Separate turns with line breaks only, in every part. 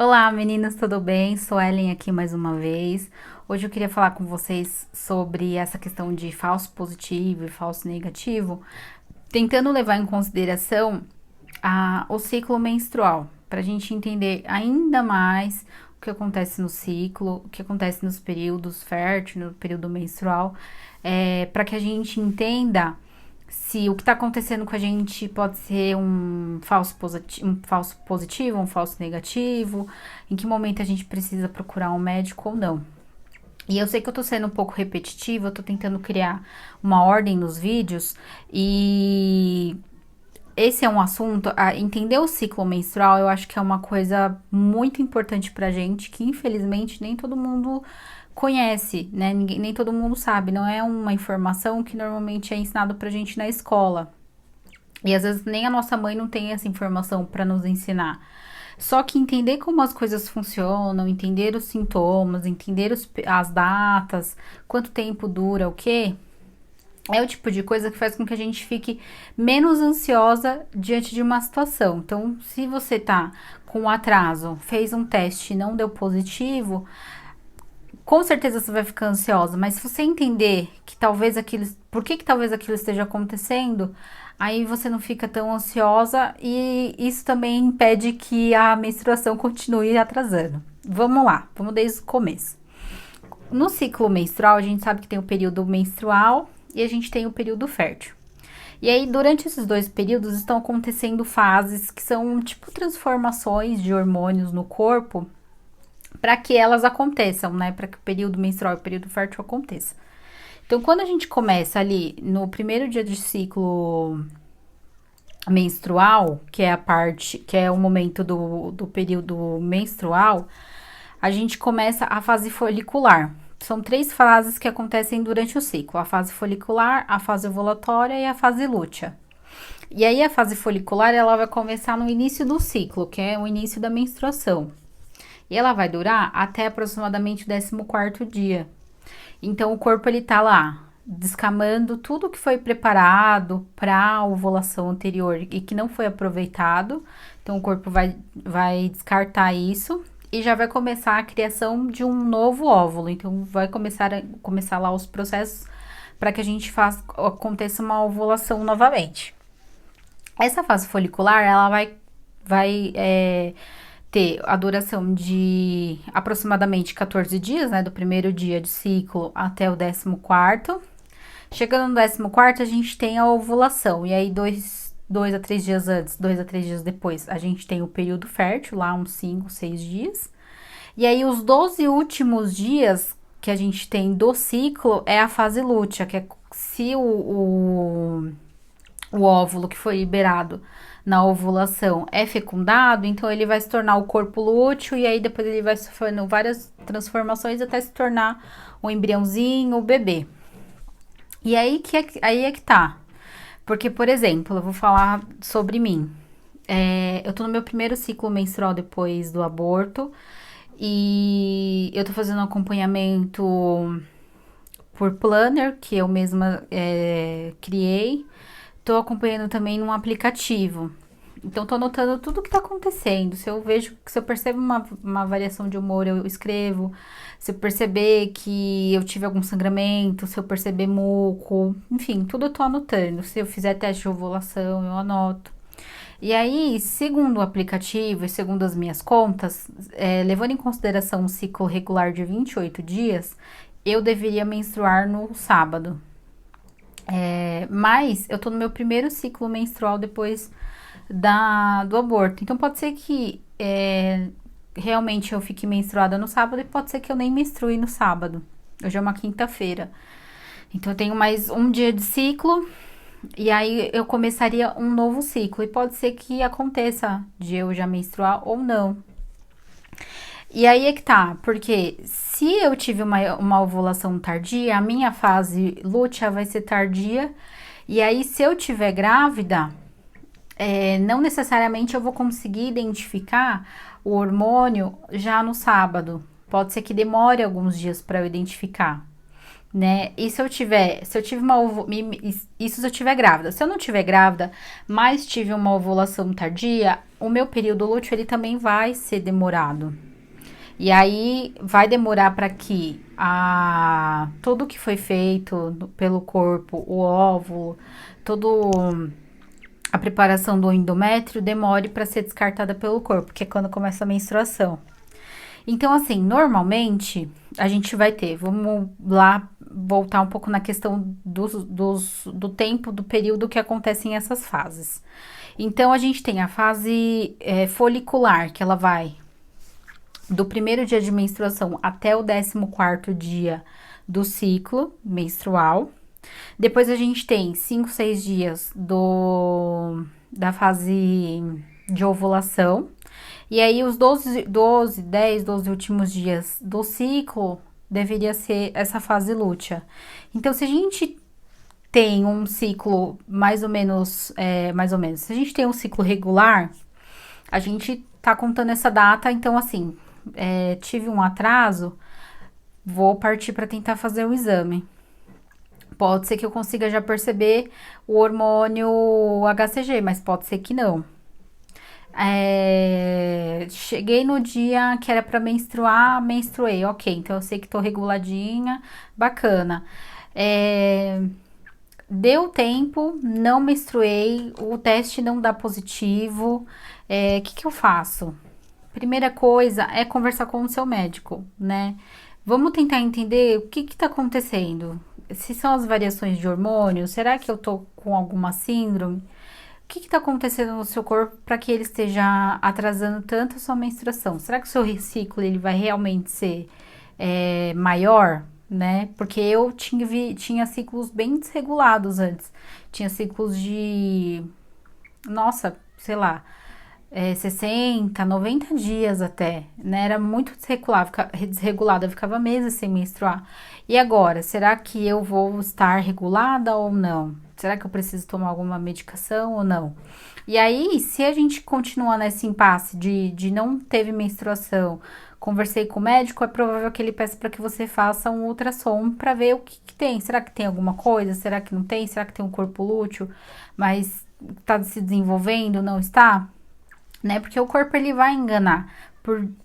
Olá, meninas, tudo bem? Sou Ellen aqui mais uma vez. Hoje eu queria falar com vocês sobre essa questão de falso positivo e falso negativo, tentando levar em consideração o ciclo menstrual, para a gente entender ainda mais o que acontece no ciclo, o que acontece nos períodos fértil, no período menstrual, para que a gente entenda se o que está acontecendo com a gente pode ser um falso positivo, um falso negativo, em que momento a gente precisa procurar um médico ou não. E eu sei que eu tô sendo um pouco repetitiva, eu tô tentando criar uma ordem nos vídeos e esse é um assunto, entender o ciclo menstrual, eu acho que é uma coisa muito importante pra gente, que infelizmente nem todo mundo conhece, né? Nem todo mundo sabe, não é uma informação que normalmente é ensinado pra gente na escola. E às vezes nem a nossa mãe não tem essa informação para nos ensinar. Só que entender como as coisas funcionam, entender os sintomas, entender as datas, quanto tempo dura o quê, é o tipo de coisa que faz com que a gente fique menos ansiosa diante de uma situação. Então, se você tá com atraso, fez um teste e não deu positivo, com certeza você vai ficar ansiosa, mas se você entender que talvez aquilo, por que talvez aquilo esteja acontecendo, aí você não fica tão ansiosa e isso também impede que a menstruação continue atrasando. Vamos lá, vamos desde o começo. No ciclo menstrual, a gente sabe que tem o período menstrual e a gente tem o período fértil. E aí, durante esses dois períodos, estão acontecendo fases que são tipo transformações de hormônios no corpo para que elas aconteçam, né? Para que o período menstrual e o período fértil aconteça. Então, quando a gente começa ali no primeiro dia de ciclo menstrual, que é a parte, que é o momento do período menstrual, a gente começa a fase folicular. São três fases que acontecem durante o ciclo: a fase folicular, a fase ovulatória e a fase lútea. E aí a fase folicular ela vai começar no início do ciclo, que é o início da menstruação. E ela vai durar até aproximadamente o 14º dia. Então o corpo ele tá lá descamando tudo que foi preparado para a ovulação anterior e que não foi aproveitado. Então o corpo vai descartar isso e já vai começar a criação de um novo óvulo. Então vai começar lá os processos para que a gente aconteça uma ovulação novamente. Essa fase folicular, ela vai ter a duração de aproximadamente 14 dias, né? Do primeiro dia de ciclo até o 14º. Chegando no 14º, a gente tem a ovulação. E aí, dois a três dias antes, 2 a 3 dias depois, a gente tem o período fértil, lá uns 5, 6 dias. E aí, os 12 últimos dias que a gente tem do ciclo é a fase lútea, que é se o óvulo que foi liberado na ovulação é fecundado, então ele vai se tornar o corpo lúteo e aí depois ele vai sofrendo várias transformações até se tornar o embriãozinho, o bebê. E aí é que tá. Porque, por exemplo, eu vou falar sobre mim. Eu tô no meu primeiro ciclo menstrual depois do aborto e eu tô fazendo um acompanhamento por planner, que eu mesma criei. Tô acompanhando também num aplicativo. Então, tô anotando tudo que tá acontecendo. Se eu percebo uma variação de humor, eu escrevo. Se eu perceber que eu tive algum sangramento, se eu perceber muco, enfim, tudo eu tô anotando. Se eu fizer teste de ovulação, eu anoto. E aí, segundo o aplicativo e segundo as minhas contas, levando em consideração um ciclo regular de 28 dias, eu deveria menstruar no sábado. Mas eu tô no meu primeiro ciclo menstrual depois do aborto. Então pode ser que realmente eu fique menstruada no sábado e pode ser que eu nem menstrue no sábado. Hoje é uma quinta-feira. Então eu tenho mais um dia de ciclo e aí eu começaria um novo ciclo. E pode ser que aconteça de eu já menstruar ou não. E aí é que tá, porque se eu tive uma ovulação tardia, a minha fase lútea vai ser tardia. E aí, se eu tiver grávida, não necessariamente eu vou conseguir identificar o hormônio já no sábado. Pode ser que demore alguns dias para eu identificar. né? E se eu tive uma isso se eu tiver grávida. Se eu não tiver grávida, mas tive uma ovulação tardia, o meu período lúteo ele também vai ser demorado. E aí vai demorar para que tudo que foi feito pelo corpo, o óvulo, todo a preparação do endométrio demore para ser descartada pelo corpo, que é quando começa a menstruação. Então, assim, normalmente a gente vai ter, vamos lá voltar um pouco na questão do tempo, do período que acontecem essas fases. Então, a gente tem a fase folicular, que ela vai do primeiro dia de menstruação até o 14º dia do ciclo menstrual. Depois a gente tem 5, 6 dias da fase de ovulação. E aí os 12 últimos dias do ciclo deveria ser essa fase lútea. Então, se a gente tem um ciclo se a gente tem um ciclo regular, a gente tá contando essa data, então assim, tive um atraso, vou partir para tentar fazer o exame. Pode ser que eu consiga já perceber o hormônio HCG, mas pode ser que não. Cheguei no dia que era para menstruar, menstruei, ok, então eu sei que tô reguladinha, bacana. Deu tempo, não menstruei, o teste não dá positivo, que eu faço? Primeira coisa é conversar com o seu médico, né? Vamos tentar entender o que tá acontecendo. Se são as variações de hormônios, será que eu tô com alguma síndrome? O que está acontecendo no seu corpo para que ele esteja atrasando tanto a sua menstruação? Será que o seu ciclo ele vai realmente ser maior, né? Porque eu tinha ciclos bem desregulados antes. Tinha ciclos de, nossa, sei lá, 60, 90 dias até, né? Era muito desregulada, eu ficava meses sem menstruar. E agora, será que eu vou estar regulada ou não? Será que eu preciso tomar alguma medicação ou não? E aí, se a gente continua nesse impasse de não teve menstruação, conversei com o médico, é provável que ele peça para que você faça um ultrassom para ver o que tem. Será que tem alguma coisa? Será que não tem? Será que tem um corpo lúteo, mas está se desenvolvendo, não está? Né? Porque o corpo ele vai enganar.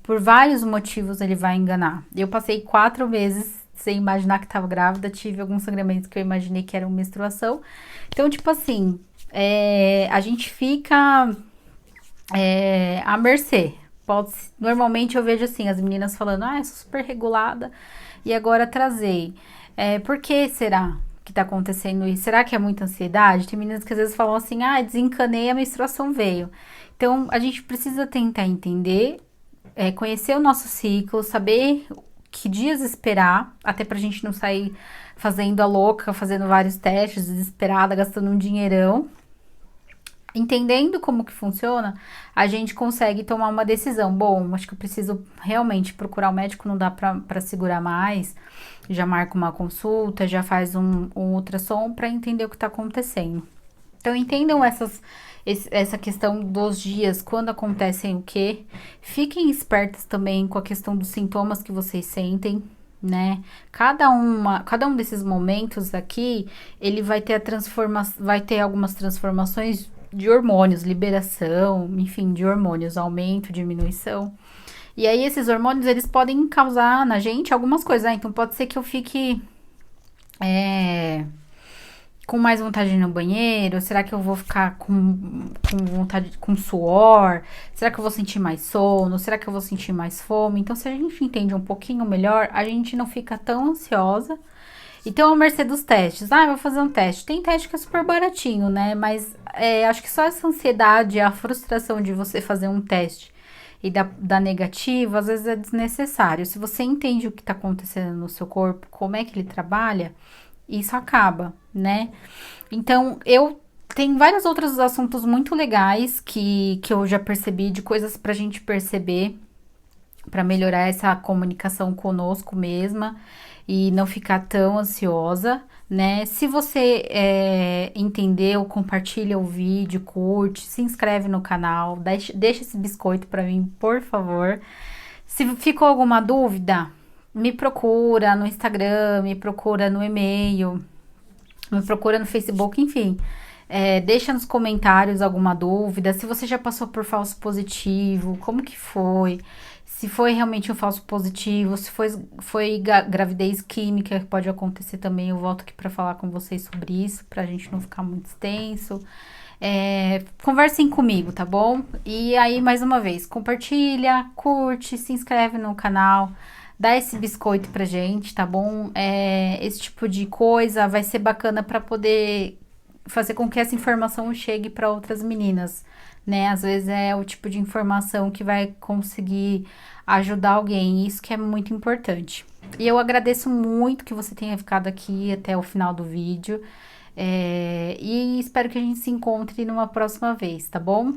Por vários motivos ele vai enganar. Eu passei 4 meses sem imaginar que estava grávida, tive alguns sangramentos que eu imaginei que eram menstruação. Então, tipo assim, a gente fica à mercê. Normalmente eu vejo assim, as meninas falando, eu sou super regulada e agora atrasei. Por que será que tá acontecendo isso? Será que é muita ansiedade? Tem meninas que às vezes falam assim, desencanei, a menstruação veio. Então, a gente precisa tentar entender, conhecer o nosso ciclo, saber que dias esperar, até pra gente não sair fazendo a louca, fazendo vários testes, desesperada, gastando um dinheirão. Entendendo como que funciona, a gente consegue tomar uma decisão. Bom, acho que eu preciso realmente procurar o médico, não dá pra segurar mais. Já marca uma consulta, já faz um ultrassom pra entender o que tá acontecendo. Então, entendam essa questão dos dias, quando acontecem o quê. Fiquem espertas também com a questão dos sintomas que vocês sentem, né? Cada um desses momentos aqui, ele vai ter vai ter algumas transformações de hormônios, liberação, enfim, de hormônios, aumento, diminuição. E aí, esses hormônios, eles podem causar na gente algumas coisas. Então, pode ser que eu fique com mais vontade de ir no banheiro? Será que eu vou ficar com vontade, com suor? Será que eu vou sentir mais sono? Será que eu vou sentir mais fome? Então, se a gente entende um pouquinho melhor, a gente não fica tão ansiosa. Então, à mercê dos testes. Vou fazer um teste. Tem teste que é super baratinho, né? Mas acho que só essa ansiedade, a frustração de você fazer um teste e dar negativo, às vezes é desnecessário. Se você entende o que tá acontecendo no seu corpo, como é que ele trabalha, isso acaba, né? Então, tem vários outros assuntos muito legais que eu já percebi, de coisas pra gente perceber, pra melhorar essa comunicação conosco mesma e não ficar tão ansiosa, né? Se você entendeu, compartilha o vídeo, curte, se inscreve no canal, deixa esse biscoito pra mim, por favor. Se ficou alguma dúvida, me procura no Instagram, me procura no e-mail, me procura no Facebook, enfim. Deixa nos comentários alguma dúvida, se você já passou por falso positivo, como que foi, se foi realmente um falso positivo, se foi gravidez química, que pode acontecer também, eu volto aqui para falar com vocês sobre isso, pra gente não ficar muito extenso. Conversem comigo, tá bom? E aí, mais uma vez, compartilha, curte, se inscreve no canal, dá esse biscoito pra gente, tá bom? Esse tipo de coisa vai ser bacana pra poder fazer com que essa informação chegue para outras meninas, né? Às vezes é o tipo de informação que vai conseguir ajudar alguém, isso que é muito importante. E eu agradeço muito que você tenha ficado aqui até o final do vídeo. E espero que a gente se encontre numa próxima vez, tá bom?